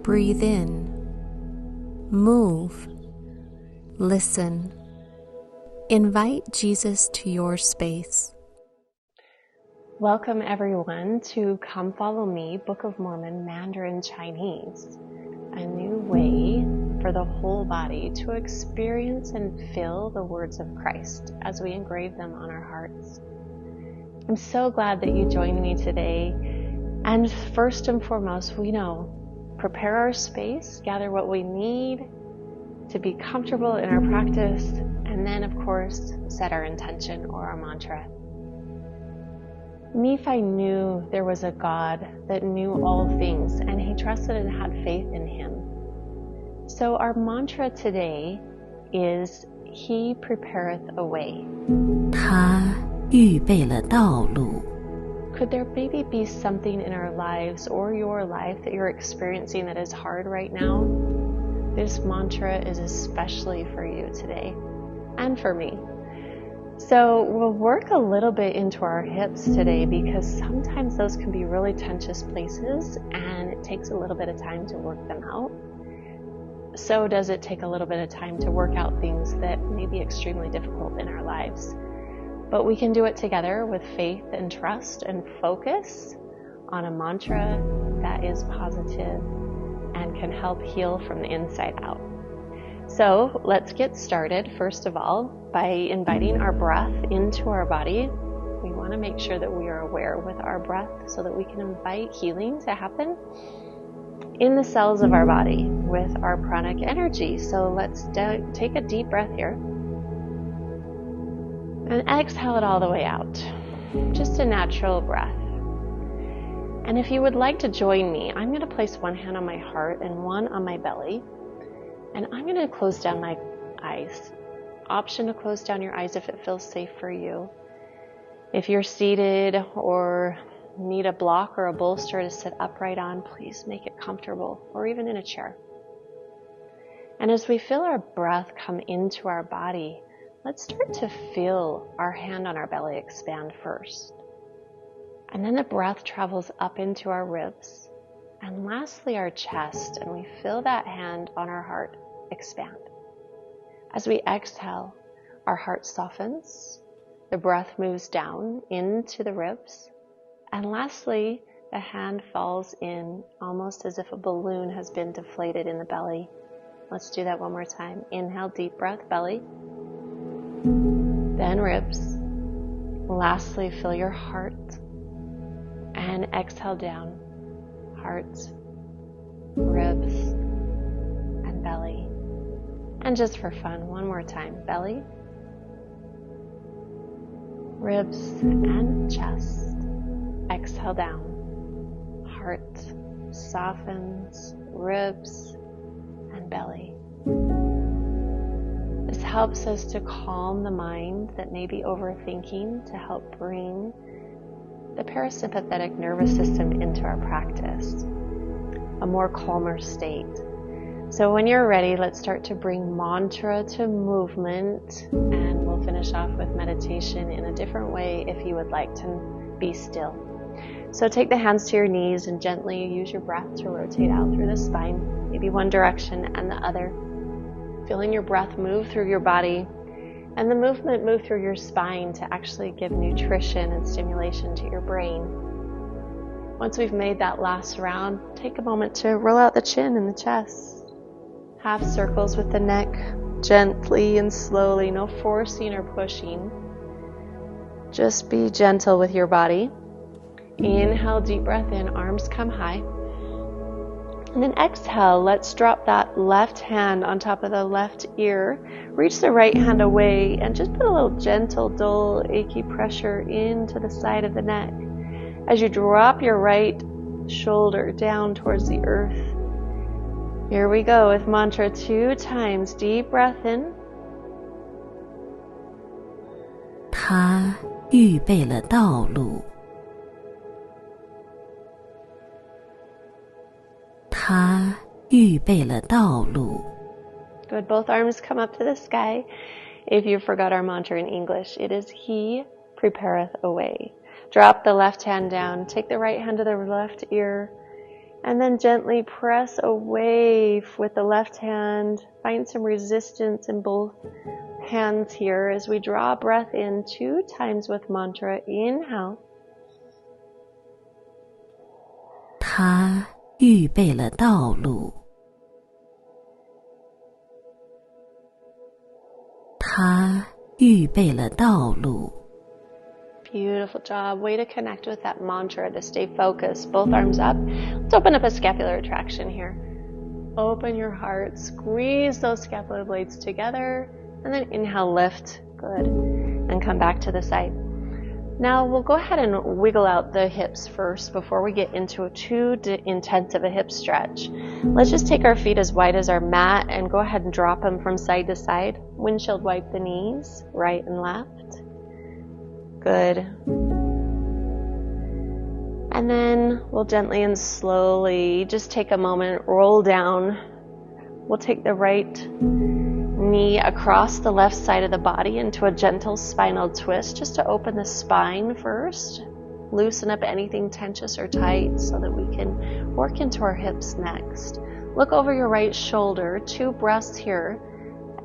Breathe in, move, listen. Invite Jesus to your space. Welcome everyone to Come Follow Me, Book of Mormon Mandarin Chinese, a new way for the whole body to experience and feel the words of Christ as we engrave them on our hearts. I'm so glad that you joined me today. And first and foremost, we know, prepare our space, gather what we need to be comfortable in our practice, and then of course, set our intention or our mantra. Nephi knew there was a God that knew all things, and he trusted and had faith in him. So our mantra today is, He prepareth a way. 他预备了道路. Could there maybe be something in our lives or your life that you're experiencing that is hard right now? This mantra is especially for you today, and for me. So we'll work a little bit into our hips today, because sometimes those can be really tense places and it takes a little bit of time to work them out. So does it take a little bit of time to work out things that may be extremely difficult in our lives. But we can do it together with faith and trust and focus on a mantra that is positive and can help heal from the inside out. So let's get started, first of all, by inviting our breath into our body. We want to make sure that we are aware with our breath so that we can invite healing to happen in the cells of our body with our pranic energy. So let's take a deep breath here. And exhale it all the way out. Just a natural breath. And if you would like to join me, I'm going to place one hand on my heart and one on my belly. And I'm going to close down my eyes. Option to close down your eyes if it feels safe for you. If you're seated or need a block or a bolster to sit upright on, please make it comfortable, or even in a chair. And as we feel our breath come into our body, let's start to feel our hand on our belly expand first. And then the breath travels up into our ribs. And lastly, our chest, and we feel that hand on our heart expand. As we exhale, our heart softens, the breath moves down into the ribs, and lastly, the hand falls in almost as if a balloon has been deflated in the belly. Let's do that one more time. Inhale, deep breath, belly, then ribs. Lastly, feel your heart, and exhale down, heart, ribs, and belly. And just for fun, one more time. Belly, ribs, and chest. Exhale down. Heart softens, ribs, and belly. This helps us to calm the mind that may be overthinking, to help bring the parasympathetic nervous system into our practice, a more calmer state. So when you're ready, let's start to bring mantra to movement, and we'll finish off with meditation in a different way if you would like to be still. So take the hands to your knees and gently use your breath to rotate out through the spine, maybe one direction and the other. Feeling your breath move through your body and the movement move through your spine to actually give nutrition and stimulation to your brain. Once we've made that last round, take a moment to roll out the chin and the chest. Half circles with the neck, gently and slowly, no forcing or pushing. Just be gentle with your body. Inhale, deep breath in, arms come high. And then exhale, let's drop that left hand on top of the left ear. Reach the right hand away and just put a little gentle, dull, achy pressure into the side of the neck as you drop your right shoulder down towards the earth. Here we go with mantra 2 times. Deep breath in. 他预备了道路。他预备了道路。 Good. Both arms come up to the sky. If you forgot our mantra in English, it is He prepareth a way. Drop the left hand down. Take the right hand to the left ear. And then gently press away with the left hand. Find some resistance in both hands here as we draw breath in 2 times with mantra. Inhale. 他预备了道路。他预备了道路。Beautiful job. Way to connect with that mantra, to stay focused. Both arms up. Let's open up a scapular retraction here. Open your heart. Squeeze those scapular blades together. And then inhale, lift. Good. And come back to the side. Now we'll go ahead and wiggle out the hips first before we get into too intense of a hip stretch. Let's just take our feet as wide as our mat and go ahead and drop them from side to side. Windshield wipe the knees, right and left. Good. And then we'll gently and slowly just take a moment, roll down. We'll take the right knee across the left side of the body into a gentle spinal twist just to open the spine first. Loosen up anything tensious or tight so that we can work into our hips next. Look over your right shoulder, 2 breaths here,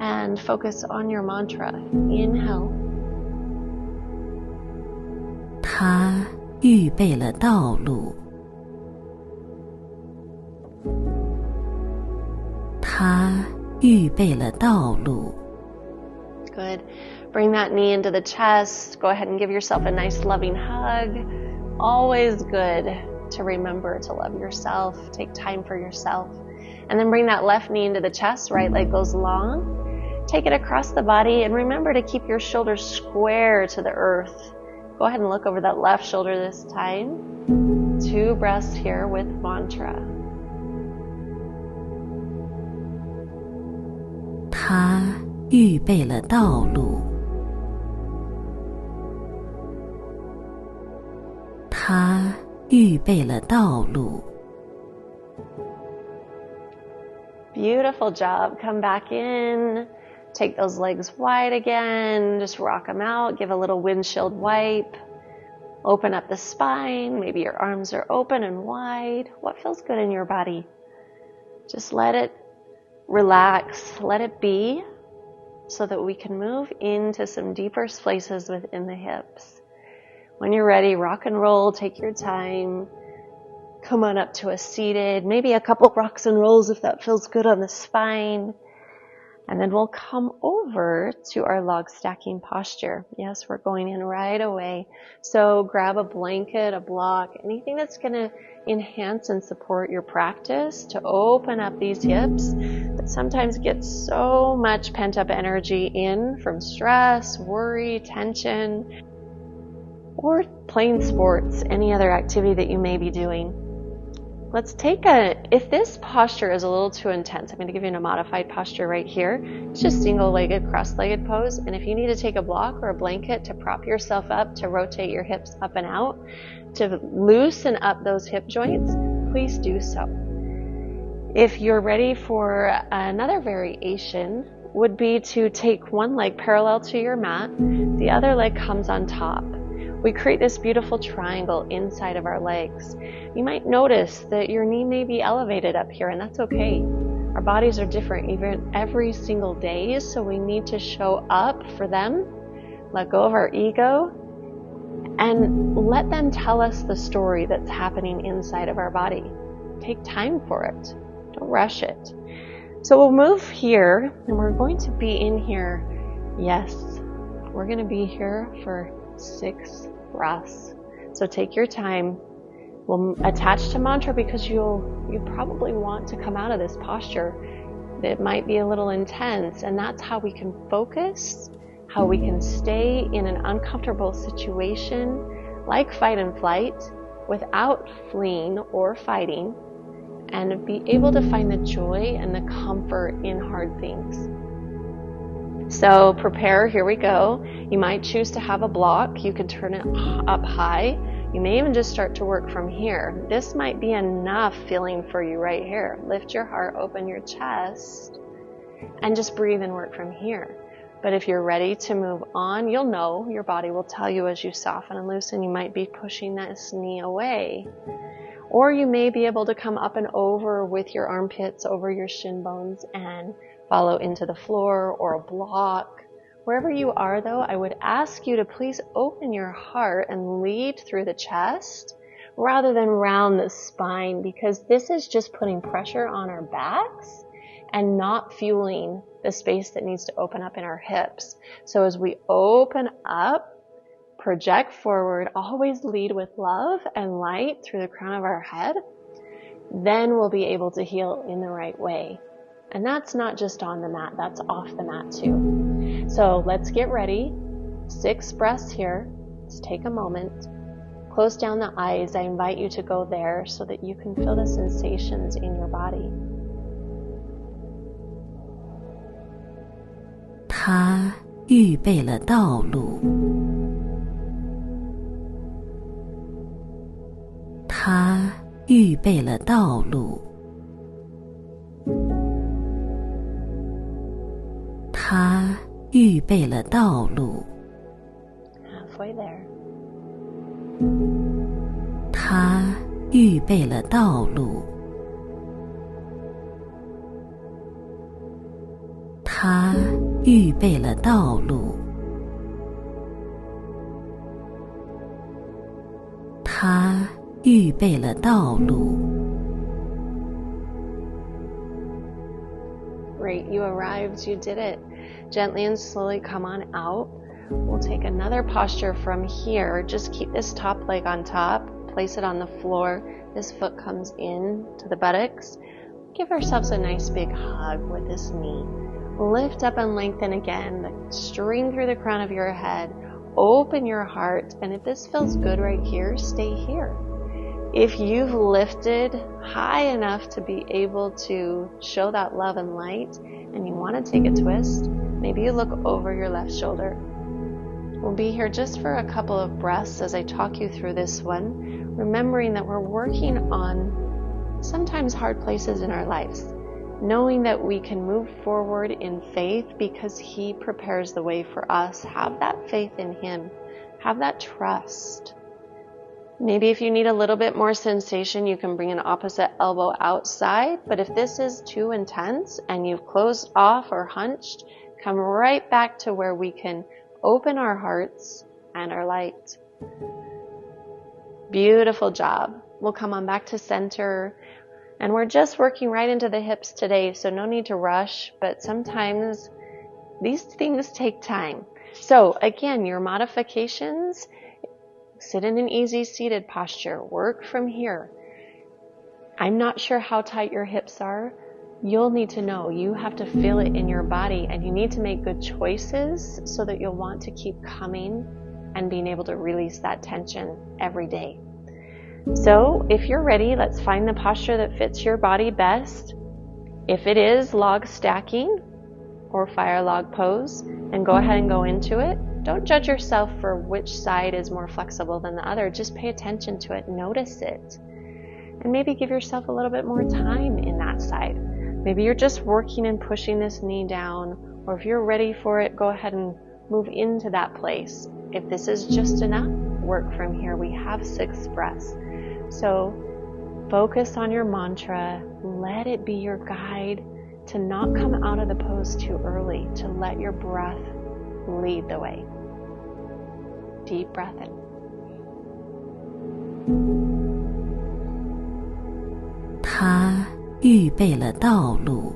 and focus on your mantra. Inhale. 他预备了道路。他预备了道路。 Good. Bring that knee into the chest. Go ahead and give yourself a nice loving hug. Always good to remember to love yourself. Take time for yourself. And then bring that left knee into the chest. Right leg goes long. Take it across the body and remember to keep your shoulders square to the earth. Go ahead and look over that left shoulder this time. 2 breaths here with mantra. 他预备了道路。他预备了道路。 Beautiful job. Come back in. Take those legs wide again. Just rock them out. Give a little windshield wipe. Open up the spine. Maybe your arms are open and wide. What feels good in your body? Just let it relax. Let it be so that we can move into some deeper places within the hips. When you're ready, rock and roll. Take your time. Come on up to a seated, maybe a couple rocks and rolls if that feels good on the spine. And then we'll come over to our log stacking posture. Yes, we're going in right away. So grab a blanket, a block, anything that's going to enhance and support your practice to open up these hips that sometimes get so much pent up energy in from stress, worry, tension, or playing sports, any other activity that you may be doing. Let's take if this posture is a little too intense, I'm going to give you a modified posture right here. It's just single-legged, cross-legged pose. And if you need to take a block or a blanket to prop yourself up, to rotate your hips up and out, to loosen up those hip joints, please do so. If you're ready for another variation, would be to take one leg parallel to your mat, the other leg comes on top. We create this beautiful triangle inside of our legs. You might notice that your knee may be elevated up here, and that's okay. Our bodies are different even every single day, so we need to show up for them, let go of our ego, and let them tell us the story that's happening inside of our body. Take time for it. Don't rush it. So we'll move here, and we're going to be in here. Yes, we're going to be here for 6 breaths. So take your time. We'll attach to mantra because you probably want to come out of this posture. It might be a little intense, and that's how we can focus, how we can stay in an uncomfortable situation like fight and flight without fleeing or fighting, and be able to find the joy and the comfort in hard things. So prepare, here we go. You might choose to have a block. You can turn it up high. You may even just start to work from here. This might be enough feeling for you right here. Lift your heart, open your chest, and just breathe and work from here. But if you're ready to move on, you'll know, your body will tell you as you soften and loosen, you might be pushing this knee away. Or you may be able to come up and over with your armpits over your shin bones and follow into the floor or a block. Wherever you are though, I would ask you to please open your heart and lead through the chest rather than round the spine, because this is just putting pressure on our backs and not fueling the space that needs to open up in our hips. So as we open up, project forward, always lead with love and light through the crown of our head, then we'll be able to heal in the right way. And that's not just on the mat, that's off the mat too. So let's get ready. 6 breaths here. Let's take a moment. Close down the eyes. I invite you to go there so that you can feel the sensations in your body. 他预备了道路。他预备了道路。他预备了道路。Halfway there. 他预备了道路。他预备了道路。他预备了道路。 Great, you arrived, you did it. Gently and slowly come on out. We'll take another posture from here. Just keep this top leg on top. Place it on the floor. This foot comes in to the buttocks. Give ourselves a nice big hug with this knee. Lift up and lengthen again. The string through the crown of your head. Open your heart. And if this feels good right here, stay here. If you've lifted high enough to be able to show that love and light, and you want to take a twist, maybe you look over your left shoulder. We'll be here just for a couple of breaths as I talk you through this one, remembering that we're working on sometimes hard places in our lives, knowing that we can move forward in faith because He prepares the way for us. Have that faith in Him. Have that trust. Maybe if you need a little bit more sensation, you can bring an opposite elbow outside. But if this is too intense and you've closed off or hunched, come right back to where we can open our hearts and our light. Beautiful job. We'll come on back to center. And we're just working right into the hips today, so no need to rush. But sometimes these things take time. So again, your modifications: sit in an easy seated posture. Work from here. I'm not sure how tight your hips are. You'll need to know. You have to feel it in your body, and you need to make good choices so that you'll want to keep coming and being able to release that tension every day. So if you're ready, let's find the posture that fits your body best. If it is log stacking or fire log pose, then go ahead and go into it. Don't judge yourself for which side is more flexible than the other. Just pay attention to it. Notice it. And maybe give yourself a little bit more time in that side. Maybe you're just working and pushing this knee down. Or if you're ready for it, go ahead and move into that place. If this is just enough, work from here. We have 6 breaths. So focus on your mantra. Let it be your guide to not come out of the pose too early, to let your breath lead the way. Deep breath in.他预备了道路。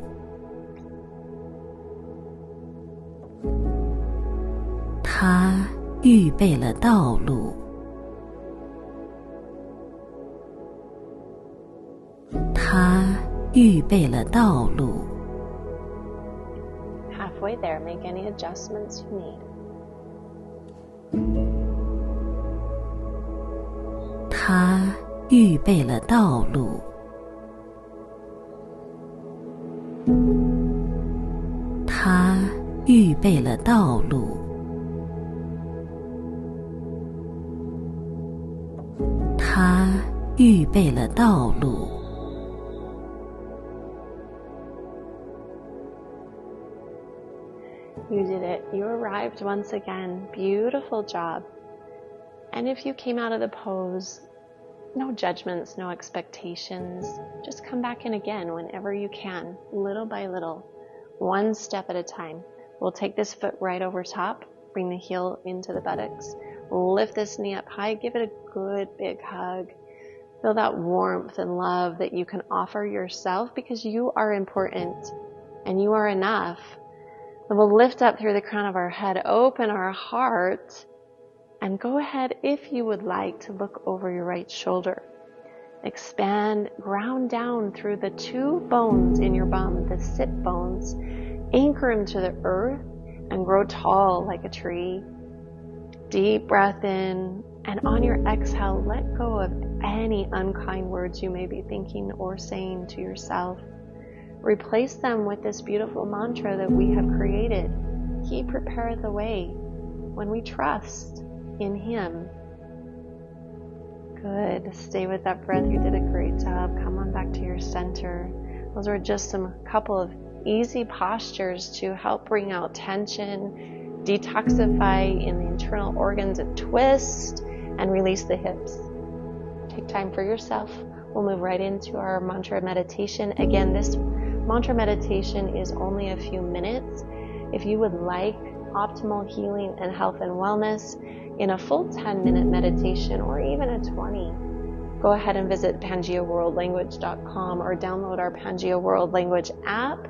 他预备了道路。他预备了道路。Halfway there, make any adjustments you need. 他预备了道路。他预备了道路。他预备了道路。You did it. You arrived once again. Beautiful job. And if you came out of the pose No judgments, no expectations. Just come back in again whenever you can, little by little, one step at a time. We'll take this foot right over top, bring the heel into the buttocks, lift this knee up high, give it a good big hug. Feel that warmth and love that you can offer yourself because you are important and you are enough. And we'll lift up through the crown of our head, open our heart, and go ahead, if you would like, to look over your right shoulder. Expand, ground down through the two bones in your bum, the sit bones. Anchor them to the earth and grow tall like a tree. Deep breath in, and on your exhale, let go of any unkind words you may be thinking or saying to yourself. Replace them with this beautiful mantra that we have created. He prepareth the way when we trust in Him. Good. Stay with that breath. You did a great job. Come on back to your center. Those are just a couple of easy postures to help bring out tension, detoxify in the internal organs, and twist and release the hips. Take time for yourself. We'll move right into our mantra meditation. Again, this mantra meditation is only a few minutes. If you would like optimal healing and health and wellness in a full 10-minute meditation or even a 20, go ahead and visit PangeaWorldLanguage.com or download our Pangea World Language app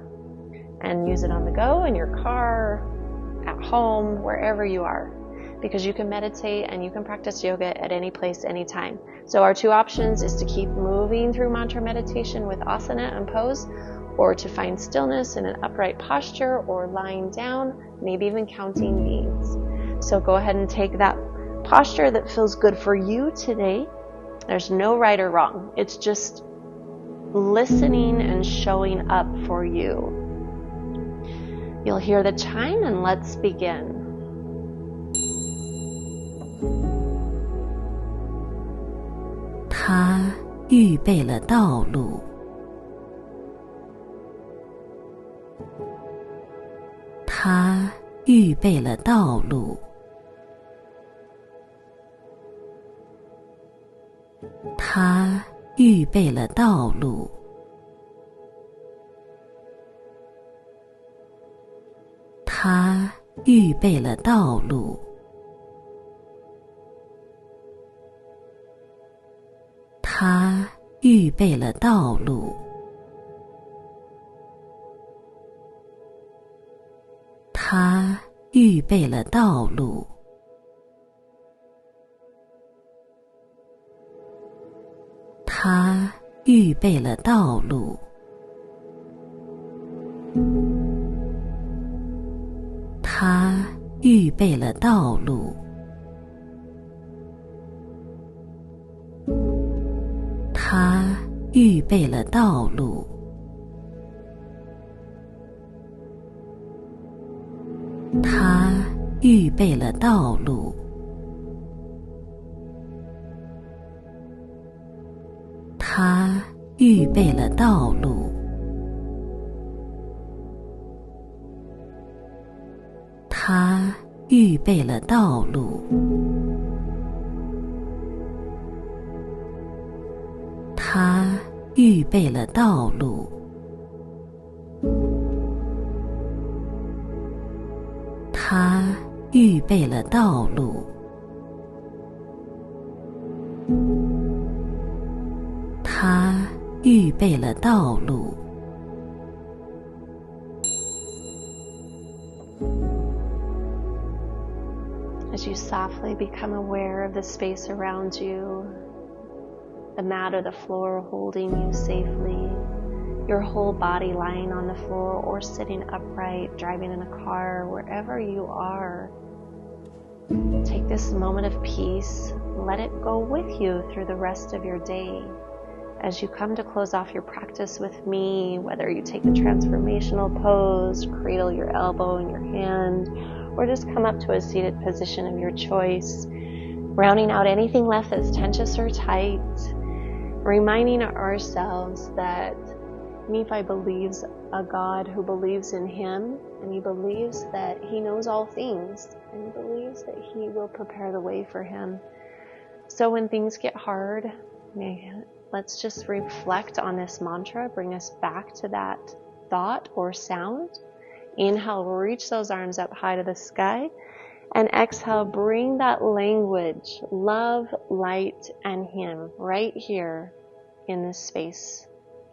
and use it on the go, in your car, at home, wherever you are, because you can meditate and you can practice yoga at any place, anytime. So our two options is to keep moving through mantra meditation with asana and pose, or to find stillness in an upright posture or lying down, maybe even counting beads. So go ahead and take that posture that feels good for you today. There's no right or wrong. It's just listening and showing up for you. You'll hear the chime, and let's begin. 他预备了道路。他预备了道路。他预备了道路。他预备了道路。他预备了道路。他预备了道路。他预备了道路。他预备了道路。他预备了道路。他预备了道路。他预备了道路。他预备了道路。他预备了道路。他预备了道路。他预备了道路。As you softly become aware of the space around you, the mat or the floor holding you safely, your whole body lying on the floor or sitting upright, driving in a car, wherever you are, take this moment of peace, let it go with you through the rest of your day. As you come to close off your practice with me, whether you take the transformational pose, cradle your elbow in your hand, or just come up to a seated position of your choice, rounding out anything left that's tense or tight, reminding ourselves that Nephi believes a God who believes in him, and he believes that he knows all things, and he believes that he will prepare the way for him. So when things get hard, Let's just reflect on this mantra, bring us back to that thought or sound. Inhale, reach those arms up high to the sky. And exhale, bring that language, love, light, and Him right here in this space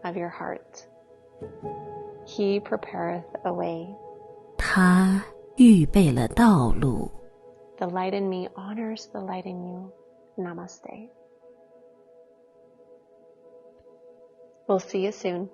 of your heart. He prepareth a way. 他预备了道路。 The light in me honors the light in you. Namaste. We'll see you soon.